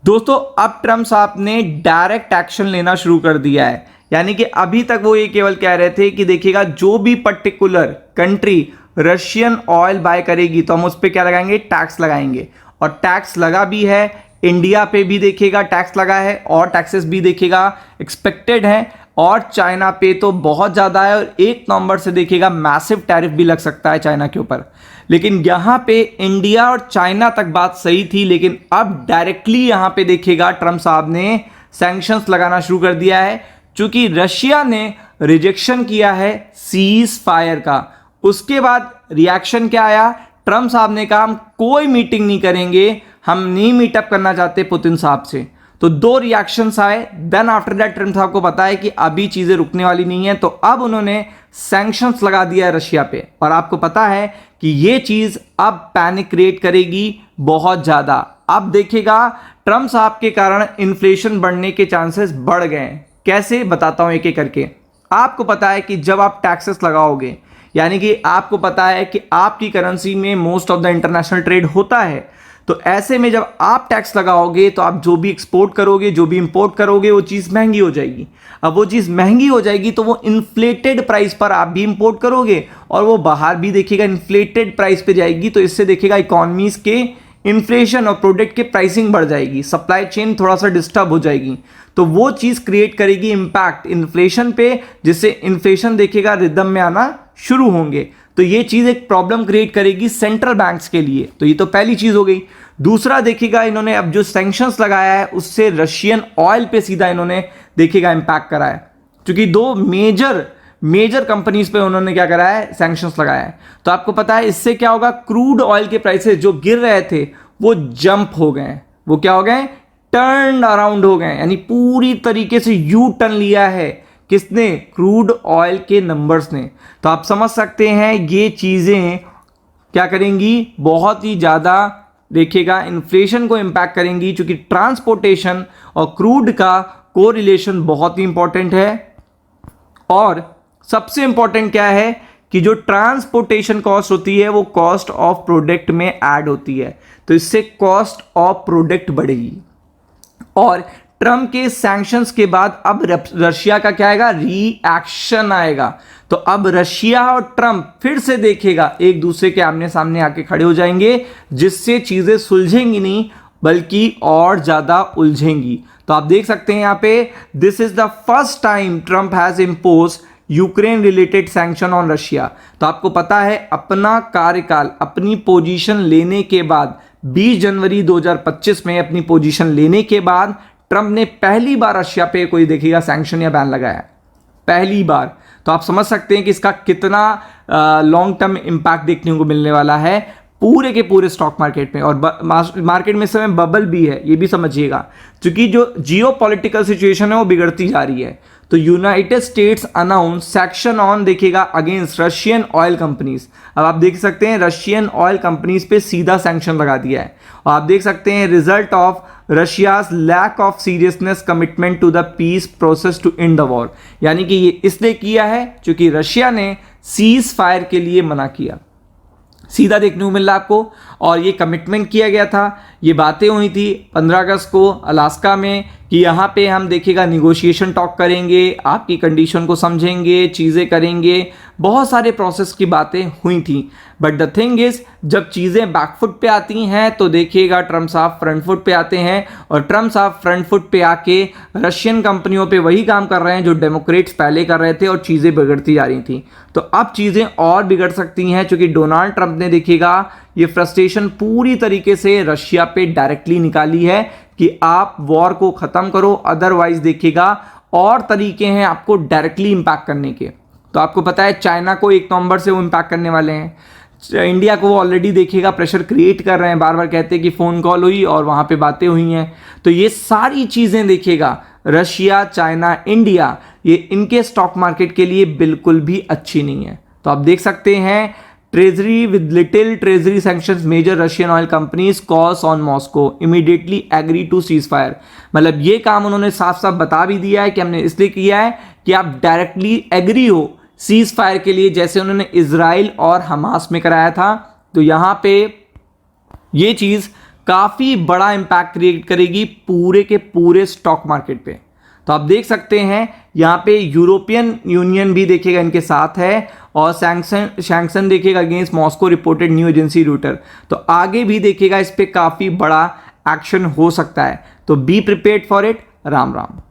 दोस्तों अब ट्रम्प साहब ने डायरेक्ट एक्शन लेना शुरू कर दिया है। यानी कि अभी तक वो ये केवल कह रहे थे कि देखिएगा जो भी particular country Russian oil bye करेगी तो हम उस पर क्या लगाएंगे, टैक्स लगाएंगे। और टैक्स लगा भी है, इंडिया पे भी देखिएगा टैक्स लगा है और टैक्सेस भी देखिएगा एक्सपेक्टेड है। और चाइना पे तो बहुत ज़्यादा है और 1 नवंबर से देखिएगा मैसिव टैरिफ भी लग सकता है चाइना के ऊपर। लेकिन यहाँ पे इंडिया और चाइना तक बात सही थी, लेकिन अब डायरेक्टली यहाँ पे देखिएगा ट्रम्प साहब ने सैंक्शंस लगाना शुरू कर दिया है। चूंकि रशिया ने रिजेक्शन किया है सीज फायर का, उसके बाद रिएक्शन क्या आया, ट्रम्प साहब ने कहा हम कोई मीटिंग नहीं करेंगे, हम नहीं मीटअप करना चाहते पुतिन साहब से। तो 2 रिएक्शंस आए। देन आफ्टर दैट ट्रम्प साहब को पता है कि अभी चीजें रुकने वाली नहीं है, तो अब उन्होंने सैंक्शंस लगा दिया है रशिया पे। और आपको पता है कि ये चीज अब पैनिक क्रिएट करेगी बहुत ज्यादा। अब देखिएगा ट्रम्प साहब के कारण इन्फ्लेशन बढ़ने के चांसेस बढ़ गए। कैसे, बताता हूं एक एक करके। आपको पता है कि जब आप टैक्सेस लगाओगे, यानी कि आपको पता है कि आपकी करेंसी में most of the international trade होता है, तो ऐसे में जब आप टैक्स लगाओगे तो आप जो भी एक्सपोर्ट करोगे, जो भी इंपोर्ट करोगे, वो चीज़ महंगी हो जाएगी। अब वो चीज़ महंगी हो जाएगी तो वो इन्फ्लेटेड प्राइस पर आप भी इंपोर्ट करोगे और वो बाहर भी देखिएगा इन्फ्लेटेड प्राइस पे जाएगी। तो इससे देखिएगा इकोनॉमीज के इन्फ्लेशन और प्रोडक्ट के प्राइसिंग बढ़ जाएगी, सप्लाई चेन थोड़ा सा डिस्टर्ब हो जाएगी। तो वो चीज़ क्रिएट करेगी इम्पैक्ट इन्फ्लेशन पे, जिससे इन्फ्लेशन देखिएगा रिदम में आना शुरू होंगे। तो ये चीज़ एक प्रॉब्लम क्रिएट करेगी सेंट्रल बैंक्स के लिए। तो ये तो पहली चीज़ हो गई। दूसरा देखिएगा इन्होंने अब जो सैंक्शंस लगाया है उससे रशियन ऑयल पे सीधा इन्होंने देखिएगा इम्पैक्ट करा है। क्योंकि 2 मेजर कंपनीज पे उन्होंने क्या करा है, सैंक्शंस लगाया है। तो आपको पता है इससे क्या होगा, क्रूड ऑयल के प्राइसेस जो गिर रहे थे वो जंप हो गए। वो क्या हो गए, टर्न अराउंड हो गए। यानी पूरी तरीके से यू टर्न लिया है किसने, क्रूड ऑयल के नंबर्स ने। तो आप समझ सकते हैं ये चीजें क्या करेंगी, बहुत ही ज्यादा देखिएगा इन्फ्लेशन को इंपैक्ट करेंगी। क्योंकि ट्रांसपोर्टेशन और क्रूड का कोरिलेशन बहुत ही इंपॉर्टेंट है। और सबसे इंपॉर्टेंट क्या है कि जो ट्रांसपोर्टेशन कॉस्ट होती है वो कॉस्ट ऑफ प्रोडक्ट में ऐड होती है, तो इससे कॉस्ट ऑफ प्रोडक्ट बढ़ेगी। और ट्रम्प के सैंक्शंस के बाद अब रशिया का क्या आएगा, रिएक्शन आएगा। तो अब रशिया और ट्रम्प फिर से देखेगा एक दूसरे के आमने सामने आके खड़े हो जाएंगे, जिससे चीजें सुलझेंगी नहीं बल्कि और ज्यादा उलझेंगी। तो आप देख सकते हैं यहां पे, this is the first time Trump has impose Ukraine related sanction on Russia. तो आपको पता है अपना कार्यकाल, अपनी पोजीशन लेने के बाद 20 जनवरी 2025 में अपनी पोजीशन लेने के बाद ट्रम्प ने पहली बार रशिया पे कोई देखिएगा सैंक्शन या बैन लगाया, पहली बार। तो आप समझ सकते हैं कि इसका कितना लॉन्ग टर्म इंपैक्ट देखने को मिलने वाला है पूरे के पूरे स्टॉक मार्केट में। और मार्केट में इस समय बबल भी है, ये भी समझिएगा, क्योंकि जो जियोपॉलिटिकल सिचुएशन है वो बिगड़ती जा रही है। तो United states announce sanction on देखिएगा अगेंस्ट रशियन ऑयल कंपनीज। अब आप देख सकते हैं रशियन ऑयल कंपनीज पे सीधा सैंक्शन लगा दिया है। और आप देख सकते हैं result of Russia's lack of seriousness commitment to the peace process to end the war. यानी कि ये इसलिए किया है क्योंकि रशिया ने सीज फायर के लिए मना किया, सीधा देखने को मिल रहा है आपको। और ये कमिटमेंट किया गया था, ये बातें हुई थी 15 अगस्त को अलास्का में कि यहाँ पे हम देखिएगा निगोशिएशन टॉक करेंगे, आपकी कंडीशन को समझेंगे, चीज़ें करेंगे, बहुत सारे प्रोसेस की बातें हुई थी। बट द थिंग इज, जब चीज़ें बैकफुट पे आती हैं तो देखिएगा ट्रम्प साहब फ्रंट फुट पे आते हैं। और ट्रम्प साहब फ्रंट फुट पे आके रशियन कंपनियों पे वही काम कर रहे हैं जो डेमोक्रेट्स पहले कर रहे थे और चीज़ें बिगड़ती जा रही थी। तो अब चीज़ें और बिगड़ सकती हैं क्योंकि डोनाल्ड ट्रम्प ने देखिएगा ये फ्रस्ट्रेशन पूरी तरीके से रशिया पे डायरेक्टली निकाली है कि आप वॉर को खत्म करो, अदरवाइज देखिएगा और तरीके हैं आपको डायरेक्टली इंपैक्ट करने के। तो आपको पता है चाइना को 1 नवंबर से वो इंपैक्ट करने वाले हैं। इंडिया को वो ऑलरेडी देखिएगा प्रेशर क्रिएट कर रहे हैं, बार बार कहते हैं कि फ़ोन कॉल हुई और वहाँ पे बातें हुई हैं। तो ये सारी चीज़ें देखिएगा रशिया, चाइना, इंडिया, ये इनके स्टॉक मार्केट के लिए बिल्कुल भी अच्छी नहीं है। तो आप देख सकते हैं treasury with little treasury sanctions major Russian oil companies calls on Moscow immediately agree to ceasefire. मतलब ये काम उन्होंने साफ साफ बता भी दिया है कि हमने इसलिए किया है कि आप डायरेक्टली एग्री हो सीज फायर के लिए, जैसे उन्होंने इजराइल और हमास में कराया था। तो यहां पे ये चीज काफी बड़ा इंपैक्ट क्रिएट करेगी पूरे के पूरे स्टॉक मार्केट पे। तो आप देख सकते हैं यहां पे यूरोपियन यूनियन भी देखिएगा इनके साथ है और सैंक्शन देखिएगा against Moscow reported new agency router. तो आगे भी देखिएगा इस पे काफी बड़ा एक्शन हो सकता है। तो be prepared for it. Ram Ram.